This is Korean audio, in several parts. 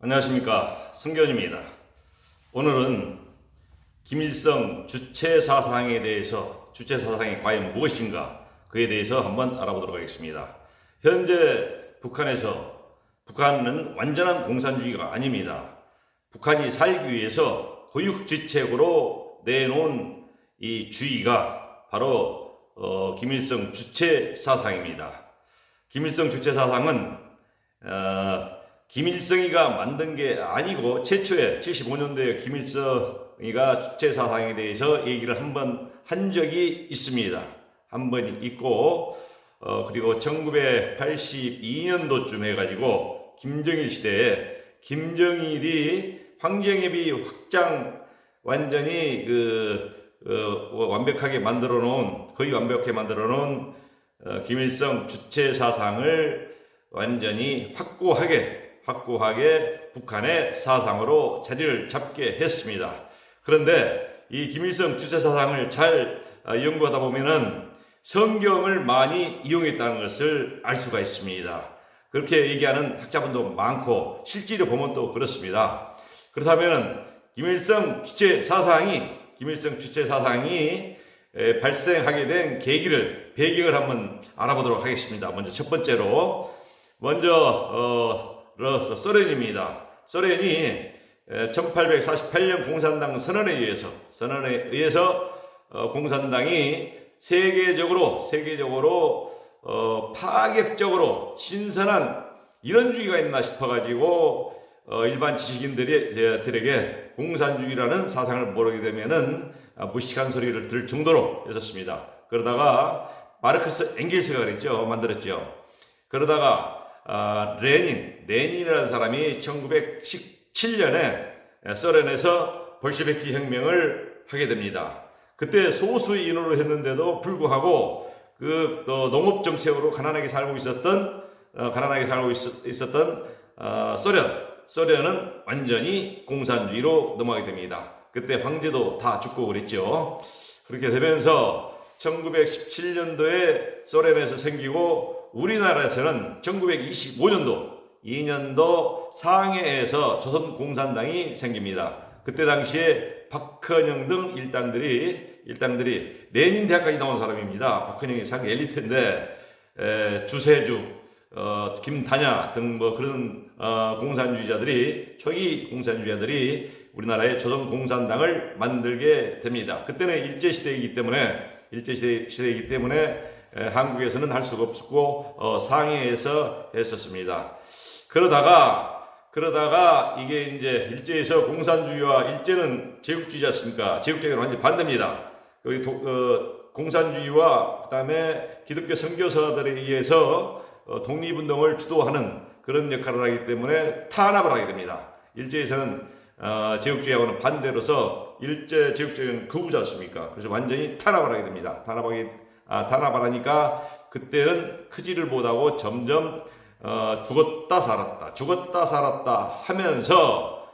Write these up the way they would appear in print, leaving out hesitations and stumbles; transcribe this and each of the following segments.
안녕하십니까, 승견입니다. 오늘은 김일성 주체사상에 대해서, 주체사상이 과연 무엇인가, 그에 대해서 한번 알아보도록 하겠습니다. 현재 북한은 완전한 공산주의가 아닙니다. 북한이 살기 위해서 고육지책으로 내놓은 이 주의가 바로 김일성 주체사상입니다. 김일성 주체사상은 김일성이가 만든 게 아니고 최초에 75년도에 김일성이가 주체사상에 대해서 얘기를 한 적이 있습니다. 한 번 있고 그리고 1982년도쯤 해가지고 김정일 시대에 김정일이 황정협이 완전히 완벽하게 거의 완벽하게 만들어 놓은 김일성 주체사상을 완전히 확고하게 북한의 사상으로 자리를 잡게 했습니다. 그런데 이 김일성 주체사상을 잘 연구하다 보면은 성경을 많이 이용했다는 것을 알 수가 있습니다. 그렇게 얘기하는 학자분도 많고 실제로 보면 또 그렇습니다. 그렇다면은 김일성 주체사상이 발생하게 된 배경을 한번 알아보도록 하겠습니다. 먼저 첫 번째로 소련입니다. 소련이 1848년 공산당 선언에 의해서 공산당이 세계적으로 파격적으로 신선한 이런 주의가 있나 싶어가지고 일반 지식인들에게 공산주의라는 사상을 모르게 되면은 무식한 소리를 들을 정도로 했었습니다. 그러다가 마르크스 엥겔스가 만들었죠. 그러다가 레닌이라는 사람이 1917년에 소련에서 볼셰비키 혁명을 하게 됩니다. 그때 소수의 인원으로 했는데도 불구하고 또 농업 정책으로 가난하게 살고 있었던 소련은 완전히 공산주의로 넘어가게 됩니다. 그때 황제도 다 죽고 그랬죠. 그렇게 되면서 1917년도에 소련에서 생기고 우리나라에서는 1925년도 상해에서 조선공산당이 생깁니다. 그때 당시에 박헌영 등 일당들이 레닌 대학까지 나온 사람입니다. 박헌영이 상당히 엘리트인데 주세주, 김다냐 등 그런 초기 공산주의자들이 우리나라의 조선공산당을 만들게 됩니다. 그때는 일제시대이기 때문에 한국에서는 할 수가 없었고 상해에서 했었습니다. 그러다가 이게 이제 일제에서 일제는 제국주의지 않습니까? 제국주의는 완전 반대입니다. 공산주의와 그다음에 기독교 선교사들에 의해서 독립운동을 주도하는 그런 역할을 하기 때문에 탄압을 하게 됩니다. 일제에서는 제국주의하고는 반대로서 일제 제국주의는 극우지 않습니까? 그래서 완전히 탄압을 하게 됩니다. 탄압을 하니까 그때는 크지를 못하고 점점 죽었다 살았다 하면서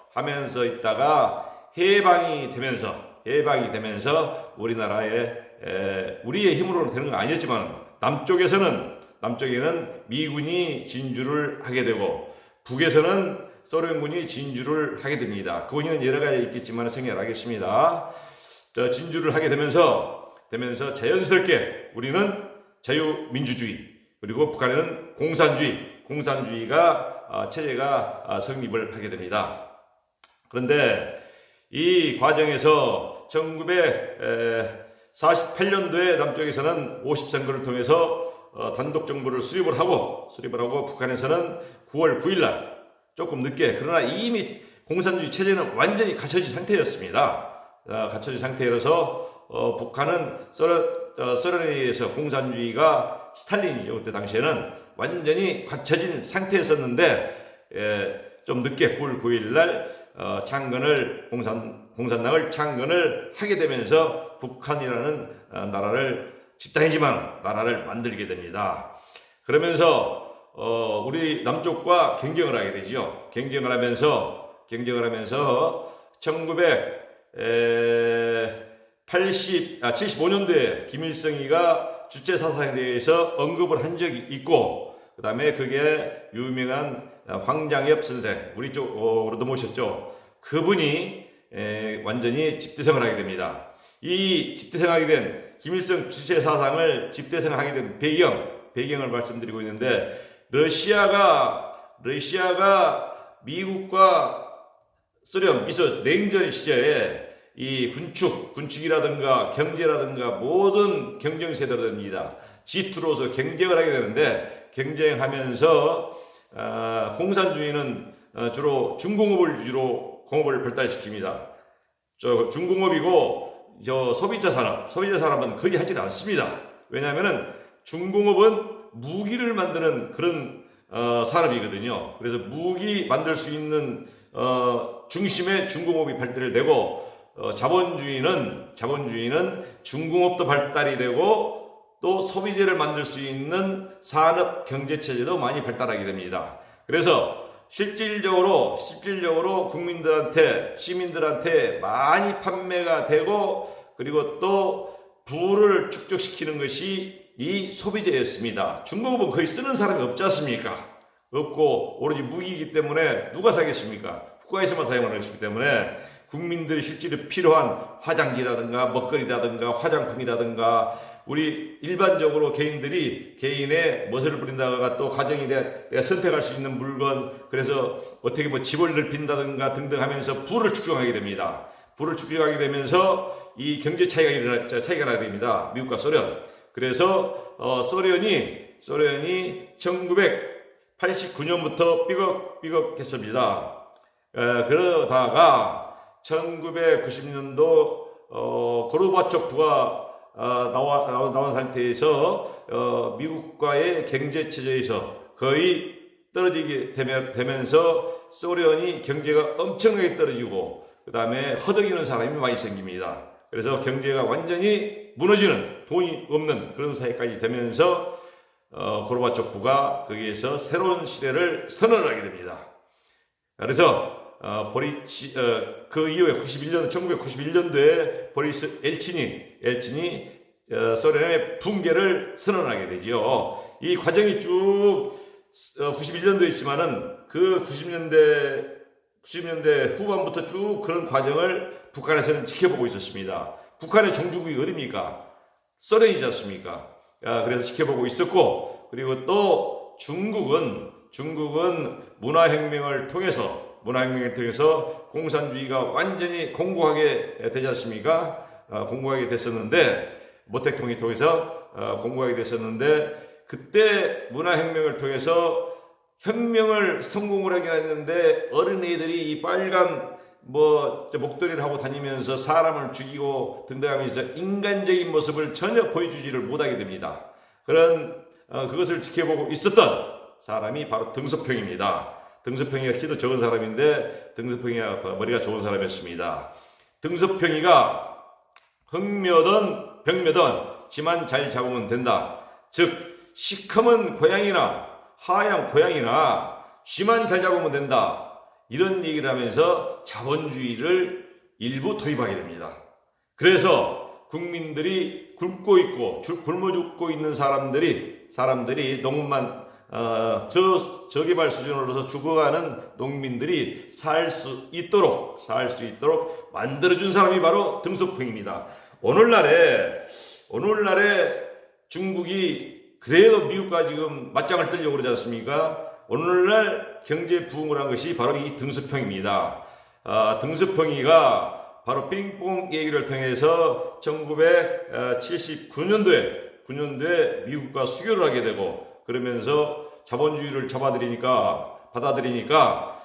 있다가 해방이 되면서 우리의 힘으로는 되는 건 아니었지만 남쪽에는 미군이 진주를 하게 되고 북에서는 소련군이 진주를 하게 됩니다. 그 원인은 여러 가지 있겠지만 생략하겠습니다. 진주를 하게 되면서 자연스럽게 우리는 자유민주주의 그리고 북한에는 공산주의가 체제가 성립을 하게 됩니다. 그런데 이 과정에서 1948년도에 남쪽에서는 50선거를 통해서 단독 정부를 수립을 하고 북한에서는 9월 9일날 조금 늦게, 그러나 이미 공산주의 체제는 완전히 갖춰진 상태였습니다. 갖춰진 상태라서 북한은 소련에 의해서 공산주의가 스탈린이죠. 그때 당시에는 완전히 갖춰진 상태였었는데 좀 늦게 9월 9일날 공산당을 창건을 하게 되면서 북한이라는 집단이지만 나라를 만들게 됩니다. 그러면서 우리 남쪽과 경쟁을 하게 되죠. 경쟁을 하면서 75년도에 김일성이가 주체사상에 대해서 언급을 한 적이 있고, 그 다음에 그게 유명한 황장엽 선생, 우리 쪽으로도 모셨죠. 그분이 완전히 집대성을 하게 됩니다. 이 집대성하게 된 김일성 주체 사상을 집대성하게 된 배경을 말씀드리고 있는데, 러시아가 미국과 소련, 미소 냉전 시절에 이 군축이라든가 경제라든가 모든 경쟁세대로 됩니다. G2로서 경쟁을 하게 되는데, 경쟁하면서 공산주의는 주로 중공업을 발달시킵니다. 중공업이고 소비자 산업은 거의 하지 않습니다. 왜냐하면은 중공업은 무기를 만드는 그런 산업이거든요. 그래서 무기 만들 수 있는 중심에 중공업이 발달을 되고, 자본주의는 중공업도 발달이 되고 또 소비재를 만들 수 있는 산업 경제체제도 많이 발달하게 됩니다. 그래서 실질적으로 시민들한테 많이 판매가 되고, 그리고 또 부를 축적시키는 것이 이 소비재였습니다. 중공업은 거의 쓰는 사람이 없지 않습니까? 없고 오로지 무기이기 때문에 누가 사겠습니까? 국가에서만 사용하는 것이기 때문에 국민들이 실제로 필요한 화장지라든가 먹거리라든가 화장품이라든가, 우리 일반적으로 개인의 멋을 부린다든가, 또 가정이 내가 선택할 수 있는 물건, 그래서 어떻게 집을 넓힌다든가 등등 하면서 부를 축적하게 됩니다. 부를 축적하게 되면서 이 경제 차이가 나게 됩니다. 미국과 소련. 그래서 소련이 1989년부터 삐걱했습니다. 그러다가 1990년도 고르바초프가 나온 상태에서 미국과의 경제체제에서 거의 떨어지게 되면서 소련이 경제가 엄청나게 떨어지고, 그 다음에 허덕이는 사람이 많이 생깁니다. 그래서 경제가 완전히 무너지는, 돈이 없는 그런 사회까지 되면서 고르바초프가 거기에서 새로운 시대를 선언하게 됩니다. 그래서 그 이후에 1991년도에 보리스 엘친이 소련의 붕괴를 선언하게 되죠. 이 과정이 쭉 91년도에 있지만은 그 90년대 후반부터 쭉 그런 과정을 북한에서는 지켜보고 있었습니다. 북한의 종주국이 어디입니까? 소련이지 않습니까? 그래서 지켜보고 있었고, 그리고 또 중국은 문화혁명을 통해서 공산주의가 완전히 공고하게 되지 않습니까? 공고하게 됐었는데, 모택통이 통해서 공고하게 됐었는데, 그때 문화혁명을 통해서 혁명을 성공을 하긴 했는데, 어린애들이 이 빨간 목도리를 하고 다니면서 사람을 죽이고 등등하면서 인간적인 모습을 전혀 보여주지를 못하게 됩니다. 그것을 지켜보고 있었던 사람이 바로 등소평입니다. 등소평이가 키도 적은 사람인데 등소평이가 머리가 좋은 사람이었습니다. 등소평이가 흙며든 벽며든 지만 잘 잡으면 된다. 즉 시커먼 고양이나 하얀 고양이나 쥐만 잘 잡으면 된다. 이런 얘기를 하면서 자본주의를 일부 도입하게 됩니다. 그래서 국민들이 굶어 죽고 있는 사람들이 농업만 저개발 수준으로서 죽어가는 농민들이 살 수 있도록 만들어준 사람이 바로 등소평입니다. 오늘날에 중국이 그래도 미국과 지금 맞짱을 뜨려고 그러지 않습니까? 오늘날 경제 부흥을 한 것이 바로 이 등소평입니다. 등소평이가 바로 빙봉 얘기를 통해서 1979년도에 미국과 수교를 하게 되고, 그러면서 자본주의를 받아들이니까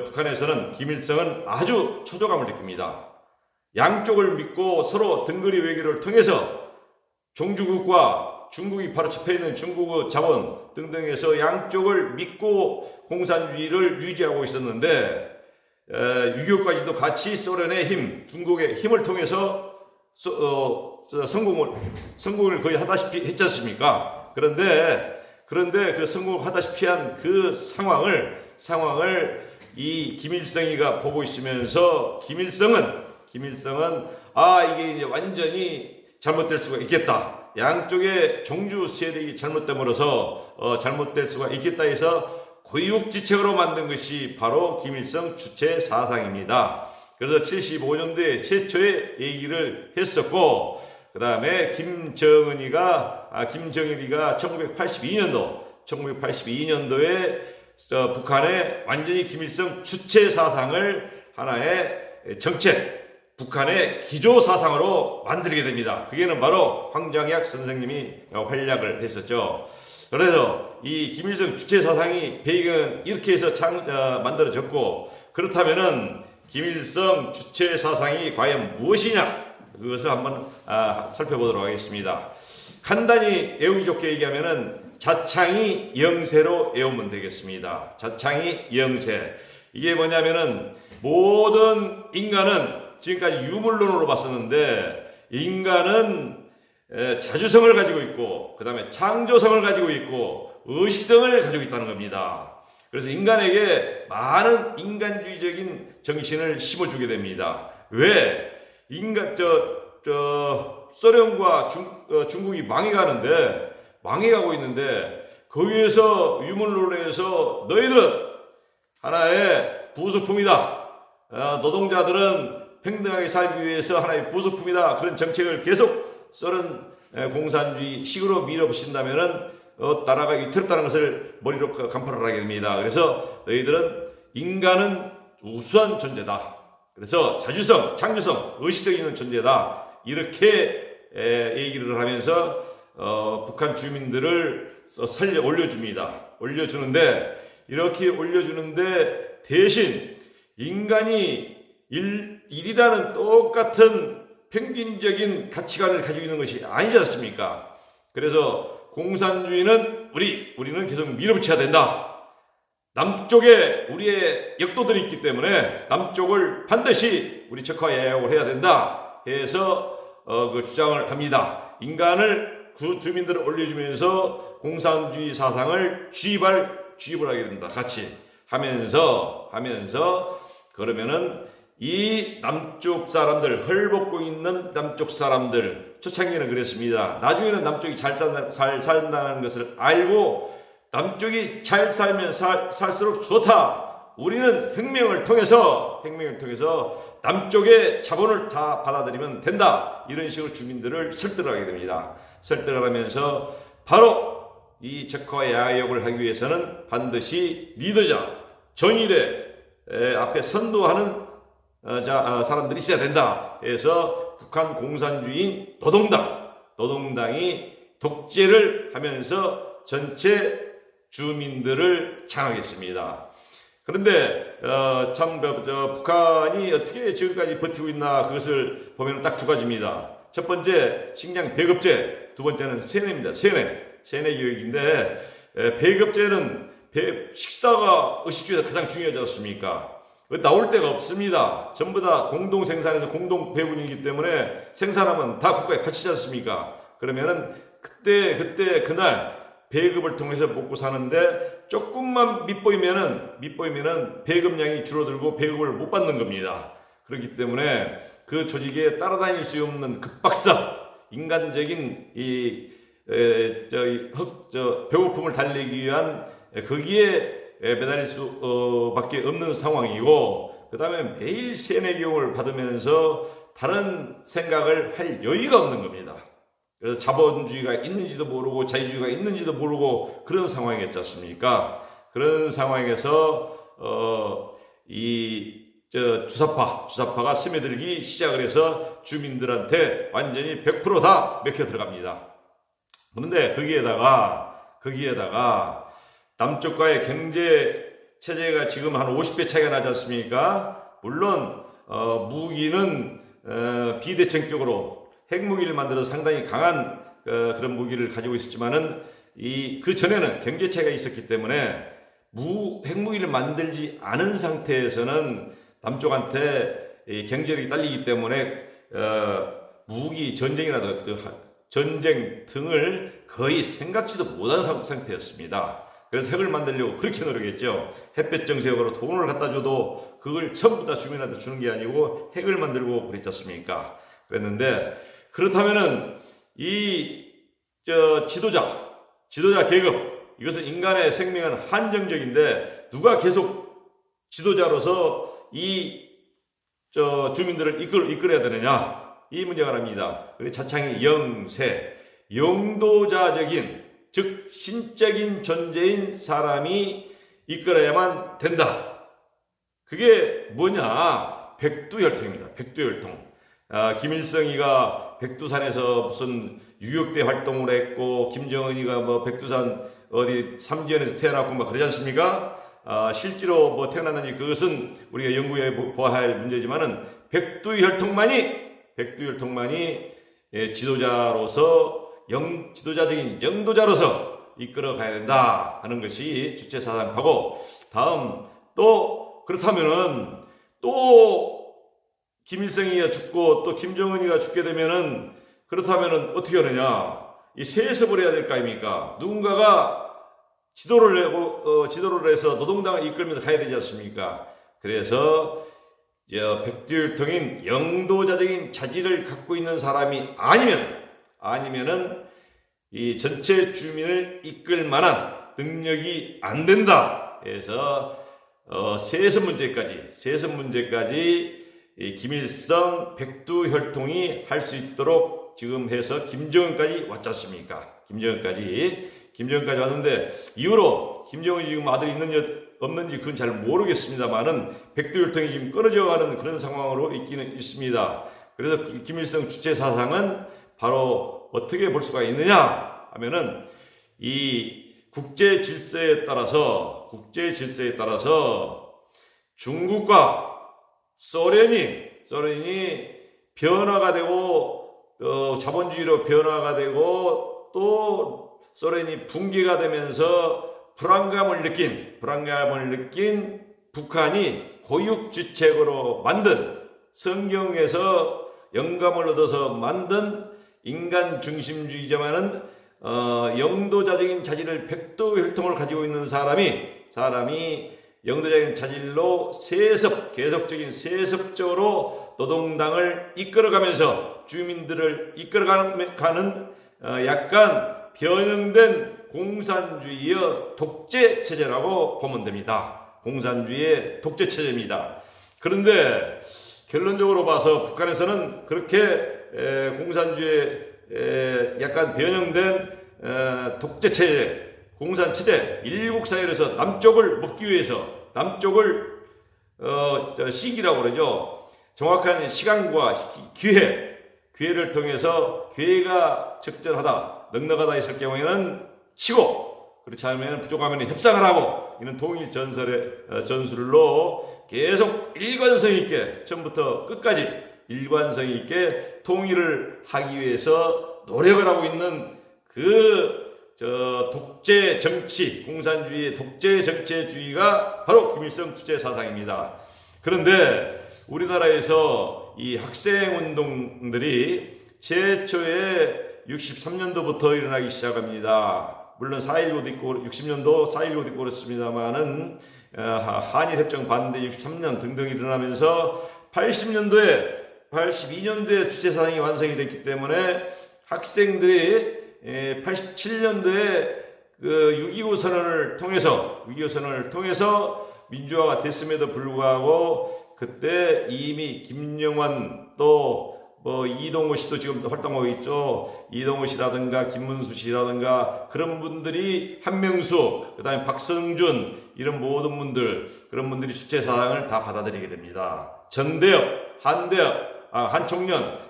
북한에서는 김일성은 아주 초조감을 느낍니다. 양쪽을 믿고 서로 등거리 외교를 통해서 종주국과 중국이 바로 접해있는 중국의 자본 등등에서 양쪽을 믿고 공산주의를 유지하고 있었는데, 6.25까지도 같이 소련의 힘, 중국의 힘을 통해서 성공을 거의 하다시피 했지 않습니까? 그런데 그 성공을 하다시피 한 그 상황을 이 김일성이가 보고 있으면서 김일성은 이게 이제 완전히 잘못될 수가 있겠다. 양쪽의 종주 세력이 잘못됨으로써 잘못될 수가 있겠다 해서 고육지책으로 만든 것이 바로 김일성 주체 사상입니다. 그래서 75년도에 최초의 얘기를 했었고, 그 다음에 김정일이가 1982년도에 북한의 완전히 김일성 주체 사상을 하나의 정책, 북한의 기조 사상으로 만들게 됩니다. 그게는 바로 황장약 선생님이 활약을 했었죠. 그래서 이 김일성 주체 사상이 배경은 이렇게 해서 만들어졌고, 그렇다면은 김일성 주체 사상이 과연 무엇이냐, 그것을 한번 살펴보도록 하겠습니다. 간단히 외우기 좋게 얘기하면은 자창이 영세로 외우면 되겠습니다. 자창이 영세. 이게 뭐냐면은 모든 인간은 지금까지 유물론으로 봤었는데, 인간은 자주성을 가지고 있고, 그 다음에 창조성을 가지고 있고, 의식성을 가지고 있다는 겁니다. 그래서 인간에게 많은 인간주의적인 정신을 심어주게 됩니다. 왜? 소련과 중국이 망해가고 있는데, 거기에서 유물론에서 너희들은 하나의 부수품이다. 노동자들은 평등하게 살기 위해서 하나의 부수품이다. 그런 정책을 계속 소련 공산주의 식으로 밀어붙인다면은 나라가 위태롭다는 것을 머리로 간파를 하게 됩니다. 그래서 너희들은 인간은 우수한 존재다. 그래서 자주성, 창조성, 의식성이 있는 존재다. 이렇게 얘기를 하면서 북한 주민들을 올려주는데, 이렇게 올려주는데 대신 인간이 일이라는 똑같은 평균적인 가치관을 가지고 있는 것이 아니지 않습니까? 그래서 공산주의는 우리는 계속 밀어붙여야 된다. 남쪽에 우리의 역도들이 있기 때문에 남쪽을 반드시 우리 적화해야 된다 해서 그 주장을 합니다. 인간을 주민들을 올려주면서 공산주의 사상을 주입을 하게 됩니다. 같이 하면서 그러면은 이 남쪽 사람들, 헐벗고 있는 남쪽 사람들, 초창기는 그랬습니다. 나중에는 남쪽이 잘 산다는 것을 알고 남쪽이 잘 살면 살수록 좋다. 우리는 혁명을 통해서 남쪽의 자본을 다 받아들이면 된다. 이런 식으로 주민들을 설득을 하게 됩니다. 설득을 하면서 바로 이 적화와 야욕을 하기 위해서는 반드시 리더자, 정의대 앞에 선도하는 사람들이 있어야 된다. 해서 북한 공산주의인 노동당이 독재를 하면서 전체 주민들을 장악했습니다. 그런데 북한이 어떻게 지금까지 버티고 있나, 그것을 보면 딱 두 가지입니다. 첫 번째 식량 배급제, 두 번째는 세뇌입니다. 세뇌 교육인데, 배급제는 식사가 의식주의에서 가장 중요하지 않습니까? 나올 데가 없습니다. 전부 다 공동 생산에서 공동 배분이기 때문에 생산하면 다 국가에 바치지 않습니까? 그러면은 그날 배급을 통해서 먹고 사는데, 조금만 밑보이면은 배급량이 줄어들고 배급을 못 받는 겁니다. 그렇기 때문에 그 조직에 따라다닐 수 없는 급박사, 인간적인 배고픔을 달래기 위한 거기에 매달릴 수밖에 없는 상황이고, 그 다음에 매일 세뇌교육을 받으면서 다른 생각을 할 여유가 없는 겁니다. 그래서 자본주의가 있는지도 모르고 자유주의가 있는지도 모르고 그런 상황이었지 않습니까? 그런 상황에서 주사파가 스며들기 시작을 해서 주민들한테 완전히 100% 다 맥혀 들어갑니다. 그런데 거기에다가 남쪽과의 경제 체제가 지금 한 50배 차이가 나지 않습니까? 물론 무기는 비대칭적으로 핵무기를 만들어서 상당히 강한 그런 무기를 가지고 있었지만은 그 전에는 경제 차이가 있었기 때문에 핵무기를 만들지 않은 상태에서는 남쪽한테 경제력이 딸리기 때문에 무기 전쟁이라도 전쟁 등을 거의 생각지도 못한 상태였습니다. 그래서 핵을 만들려고 그렇게 노력했죠. 햇볕 정세역으로 돈을 갖다 줘도 그걸 전부 다 주민한테 주는 게 아니고 핵을 만들고 그랬지 않습니까? 그랬는데, 그렇다면은 이 지도자 계급, 이것은 인간의 생명은 한정적인데 누가 계속 지도자로서 이 주민들을 이끌어야 되느냐, 이 문제가 납니다. 그래서 차창이 영세, 영도자적인, 즉 신적인 존재인 사람이 이끌어야만 된다. 그게 뭐냐? 백두혈통입니다. 백두혈통. 김일성이가 백두산에서 무슨 유격대 활동을 했고, 김정은이가 뭐 백두산 어디 삼지연에서 태어났고 막 그러지 않습니까? 실제로 뭐 태어났는지 그것은 우리가 연구해 보아야 할 문제지만은 백두혈통만이 지도자로서 지도자적인 영도자로서 이끌어 가야 된다 하는 것이 주체 사상파고, 다음 또 그렇다면은 또 김일성이가 죽고 또 김정은이가 죽게 되면은, 그렇다면은 어떻게 하느냐? 이 세습을 해야 될 거 아닙니까? 누군가가 지도를 해서 노동당을 이끌면서 가야 되지 않습니까? 그래서 백두혈통인 영도자적인 자질을 갖고 있는 사람이 아니면은 이 전체 주민을 이끌 만한 능력이 안 된다. 그래서 세습 문제까지 이 김일성 백두혈통이 할 수 있도록 지금 해서 김정은까지 왔지 않습니까? 김정은까지 왔는데, 이후로 김정은이 지금 아들이 있는지 없는지 그건 잘 모르겠습니다만은 백두혈통이 지금 끊어져 가는 그런 상황으로 있기는 있습니다. 그래서 김일성 주체 사상은 바로 어떻게 볼 수가 있느냐 하면은, 이 국제 질서에 따라서 중국과 소련이 변화가 되고, 자본주의로 변화가 되고, 또 소련이 붕괴가 되면서 불안감을 느낀 북한이 고육주책으로 만든, 성경에서 영감을 얻어서 만든 인간 중심주의자만은 영도자적인 자질을, 백두혈통을 가지고 있는 사람이 영도자적인 자질로 계속적인 세습적으로 노동당을 이끌어가면서 주민들을 이끌어가는 약간 변형된 공산주의의 독재체제라고 보면 됩니다. 공산주의의 독재체제입니다. 그런데 결론적으로 봐서 북한에서는 그렇게 공산주의의 약간 변형된 독재체제, 공산체제, 일국사회에서 남쪽을 먹기 위해서, 남쪽을 시기라고 그러죠. 정확한 시간과 기회를 통해서, 기회가 적절하다, 넉넉하다 했을 경우에는 치고, 그렇지 않으면 부족하면 협상을 하고, 이는 통일 전술로 계속 일관성 있게, 처음부터 끝까지 일관성 있게 통일을 하기 위해서 노력을 하고 있는 독재 정치, 공산주의의 독재 정치주의가 바로 김일성 주체 사상입니다. 그런데 우리나라에서 이 학생 운동들이 최초에 63년도부터 일어나기 시작합니다. 물론 4.19도 있고 60년도 4.19도 있고 그렇습니다만은 한일협정 반대 63년 등등 일어나면서 82년도에 주체사상이 완성이 됐기 때문에 학생들이 87년도에 그 6.25 선언을 통해서 민주화가 됐음에도 불구하고, 그때 이미 김영환, 또 이동호 씨도 지금 활동하고 있죠. 이동호 씨라든가 김문수 씨라든가 그런 분들이, 한명수, 그 다음에 박성준, 이런 모든 그런 분들이 주체 사상을 다 받아들이게 됩니다. 전대협, 한총련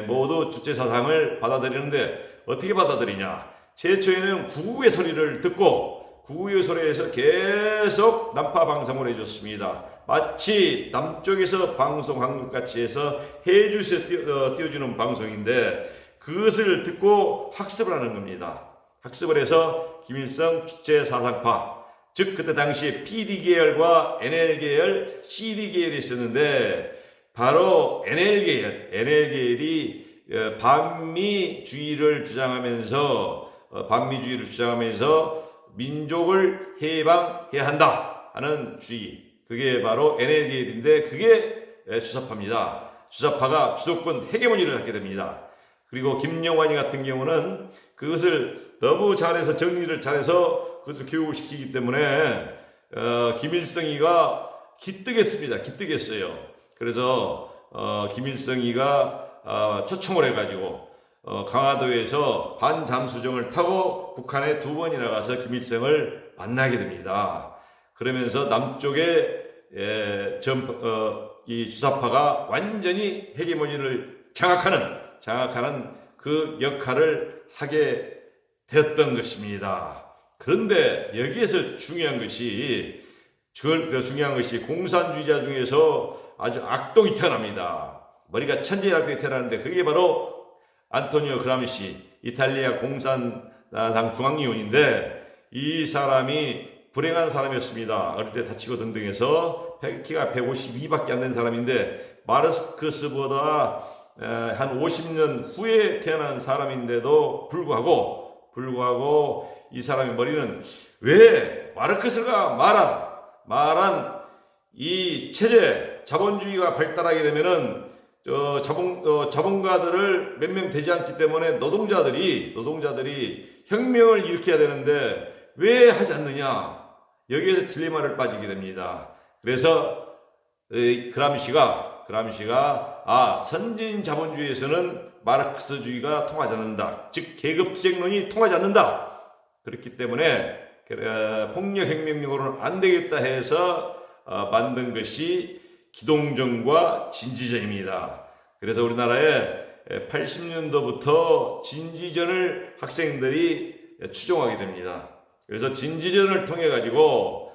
모두 주체 사상을 받아들이는데, 어떻게 받아들이냐? 최초에는 구국의 소리를 듣고, 구국의 소리에서 계속 난파 방송을 해줬습니다. 마치 남쪽에서 방송한 것 같이 해서 해주에서 띄워주는 방송인데, 그것을 듣고 학습을 하는 겁니다. 학습을 해서 김일성 주체 사상파, 즉 그때 당시에 PD 계열과 NL계열, CD계열이 있었는데, 바로 NL계열이 반미주의를 주장하면서 민족을 해방해야 한다 하는 주의, 그게 바로 NL계열인데, 그게 주사파입니다. 주사파가 주도권 헤게모니를 갖게 됩니다. 그리고 김영환이 같은 경우는 그것을 너무 잘해서 정리를 잘해서 그것을 교육을 시키기 때문에 김일성이가 기특했습니다. 기특했어요. 그래서 김일성이가 초청을 해가지고 강화도에서 반잠수정을 타고 북한에 2번이나 가서 김일성을 만나게 됩니다. 그러면서 남쪽에 이 주사파가 완전히 헤게모니를 장악하는 그 역할을 하게 되었던 것입니다. 그런데 여기에서 중요한 것이 공산주의자 중에서 아주 악독이 태어납니다. 머리가 천재 악독이 태어나는데 그게 바로 안토니오 그람시, 이탈리아 공산당 중앙위원인데 이 사람이 불행한 사람이었습니다. 어릴 때 다치고 등등해서 키가 152밖에 안 된 사람인데 마르크스보다 한 50년 후에 태어난 사람인데도 불구하고 이 사람의 머리는 왜 마르크스가 말한 이 체제 자본주의가 발달하게 되면은 자본가들을 몇 명 되지 않기 때문에 노동자들이 혁명을 일으켜야 되는데 왜 하지 않느냐, 여기에서 딜레마를 빠지게 됩니다. 그래서 그람시가 선진 자본주의에서는 마르크스주의가 통하지 않는다. 즉 계급투쟁론이 통하지 않는다. 그렇기 때문에 폭력혁명용으로는 안 되겠다 해서 만든 것이 기동정과 진지전입니다. 그래서 우리나라에 80년도부터 진지전을 학생들이 추종하게 됩니다. 그래서 진지전을 통해 가지고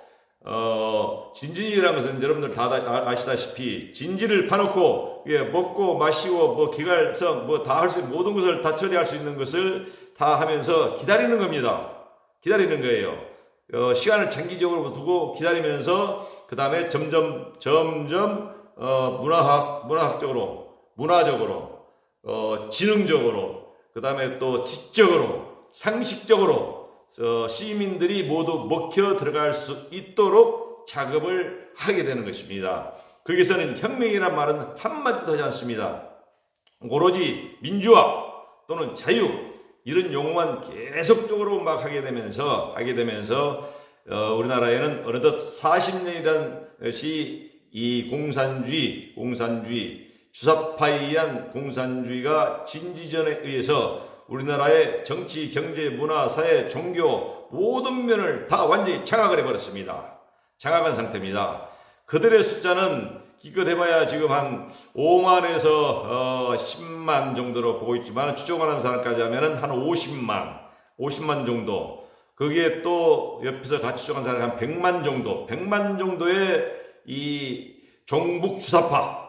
진지라는 것은 여러분들 다 아시다시피 진지를 파놓고 먹고 마시고 기갈성 다 할 수 있는 모든 것을 다 처리할 수 있는 것을 다 하면서 기다리는 겁니다. 기다리는 거예요. 시간을 장기적으로 두고 기다리면서 그 다음에 점점 문화적으로 지능적으로 그 다음에 또 지적으로 상식적으로 시민들이 모두 먹혀 들어갈 수 있도록 작업을 하게 되는 것입니다. 거기서는 혁명이란 말은 한마디도 하지 않습니다. 오로지 민주화 또는 자유 이런 용어만 계속적으로 막 하게 되면서 우리나라에는 어느덧 40년이라는 것이 이 공산주의 주사파에 의한 공산주의가 진지전에 의해서 우리나라의 정치, 경제, 문화, 사회, 종교 모든 면을 다 완전히 장악을 해버렸습니다. 장악한 상태입니다. 그들의 숫자는 기껏 해봐야 지금 한 5만에서 10만 정도로 보고 있지만 추정하는 사람까지 하면은 한 50만 정도. 거기에 또 옆에서 같이 추정한 사람이 한 100만 정도의 이 종북 주사파가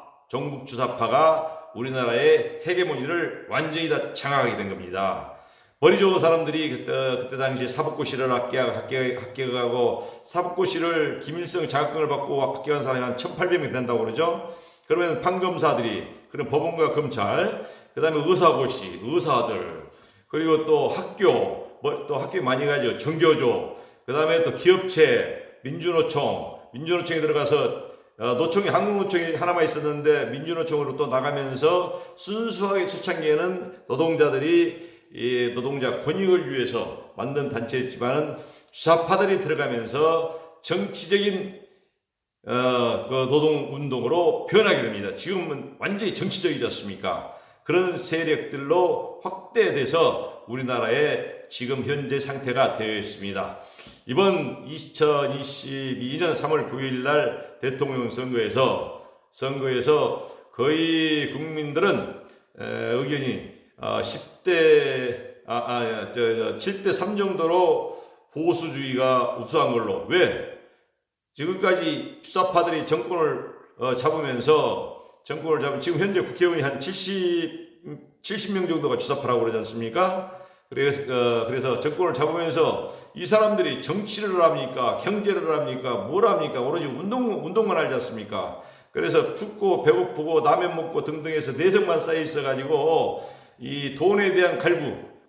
우리나라의 헤게모니를 완전히 다 장악하게 된 겁니다. 머리 좋은 사람들이 그때 당시 사법고시를 합격하고 사법고시를 김일성 자격증을 받고 합격한 사람이 한 1,800명 된다고 그러죠. 그러면 판검사들이, 그럼 법원과 검찰, 그 다음에 의사들, 그리고 또 학교 많이 가죠. 정교조, 그 다음에 또 기업체, 민주노총에 들어가서 한국노총이 하나만 있었는데 민주노총으로 또 나가면서 순수하게 초창기에는 노동자 권익을 위해서 만든 단체였지만은 주사파들이 들어가면서 정치적인 노동운동으로 변하게 됩니다. 지금은 완전히 정치적이지 않습니까? 그런 세력들로 확대돼서 우리나라의 지금 현재 상태가 되어 있습니다. 이번 2022년 3월 9일 날 대통령 선거에서 거의 국민들은 의견이 7대 3 정도로 보수주의가 우수한 걸로. 왜? 지금까지 주사파들이 정권을 잡으면서 지금 현재 국회의원이 한 70명 정도가 주사파라고 그러지 않습니까? 그래서 정권을 잡으면서 이 사람들이 정치를 합니까? 경제를 합니까? 뭘 합니까? 오로지 운동만 하지 않습니까? 그래서 춥고 배고프고 라면 먹고 등등해서 내성만 쌓여 있어가지고 이 돈에 대한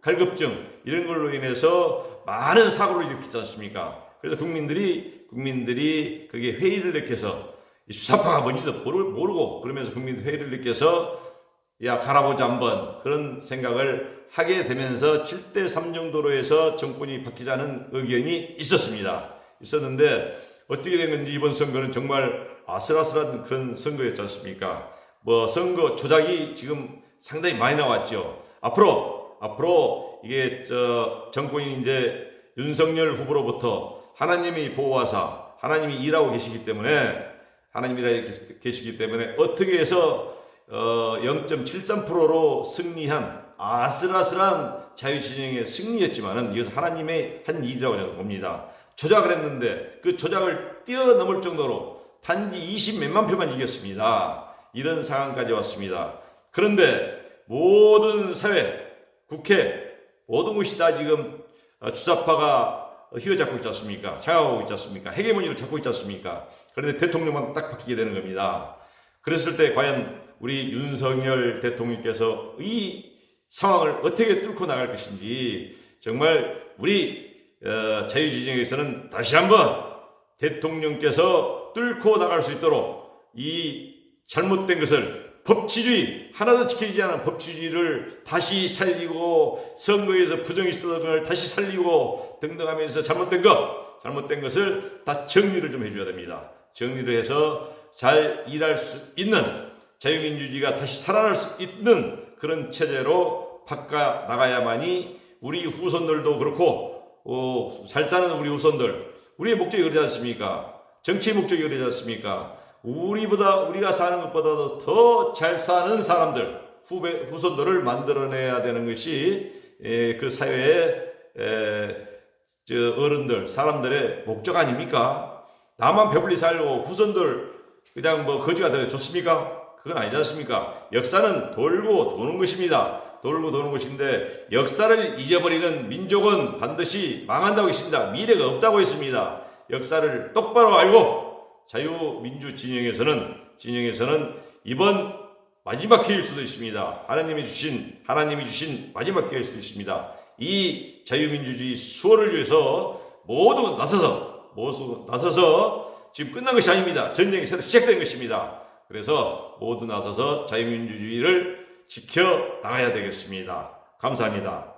갈급증 이런 걸로 인해서 많은 사고를 일으키지 않습니까? 그래서 국민들이 그게 회의를 일으켜서 주사파가 뭔지도 모르고 그러면서 국민들 회의를 일으켜서 야 갈아보자 한번 그런 생각을 하게 되면서 7대3 정도로 해서 정권이 바뀌자는 의견이 있었는데 어떻게 된 건지 이번 선거는 정말 아슬아슬한 그런 선거였지 않습니까? 선거 조작이 지금 상당히 많이 나왔죠. 앞으로 이게 정권이 이제 윤석열 후보로부터 하나님이 보호하사 하나님이 일하고 계시기 때문에 어떻게 해서 0.73%로 승리한 아슬아슬한 자유진영의 승리였지만은 이것은 하나님의 한 일이라고 저는 봅니다. 조작을 했는데 그 조작을 뛰어넘을 정도로 단지 20몇만 표만 이겼습니다. 이런 상황까지 왔습니다. 그런데 모든 사회, 국회, 모든 것이 다 지금 주사파가 휘어잡고 있지 않습니까? 장악하고 있지 않습니까? 헤게모니를 잡고 있지 않습니까? 그런데 대통령만 딱 바뀌게 되는 겁니다. 그랬을 때 과연 우리 윤석열 대통령께서 이 상황을 어떻게 뚫고 나갈 것인지 정말 우리 자유진영에서는 다시 한번 대통령께서 뚫고 나갈 수 있도록 이 잘못된 것을 법치주의, 하나도 지켜지지 않은 법치주의를 다시 살리고 선거에서 부정이 있었던 걸 다시 살리고 등등 하면서 잘못된 것을 다 정리를 좀 해줘야 됩니다. 정리를 해서 잘 일할 수 있는 자유민주주의가 다시 살아날 수 있는 그런 체제로 바꿔 나가야만이 우리 후손들도 그렇고 잘 사는 우리 후손들, 우리의 목적이 그러지 않습니까? 정치의 목적이 그러지 않습니까? 우리가 사는 것보다도 더 잘 사는 사람들, 후손들을 만들어내야 되는 것이 그 사회의 어른들, 사람들의 목적 아닙니까? 나만 배불리 살고 후손들 그냥 거지가 되어 좋습니까? 그건 아니지 않습니까? 역사는 돌고 도는 것입니다. 돌고 도는 것인데 역사를 잊어버리는 민족은 반드시 망한다고 했습니다. 미래가 없다고 했습니다. 역사를 똑바로 알고 자유민주 진영에서는 이번 마지막 기회일 수도 있습니다. 하나님이 주신 마지막 기회일 수도 있습니다. 이 자유민주주의 수호를 위해서 모두 나서서 지금 끝난 것이 아닙니다. 전쟁이 새로 시작된 것입니다. 그래서 모두 나서서 자유민주주의를 지켜 나가야 되겠습니다. 감사합니다.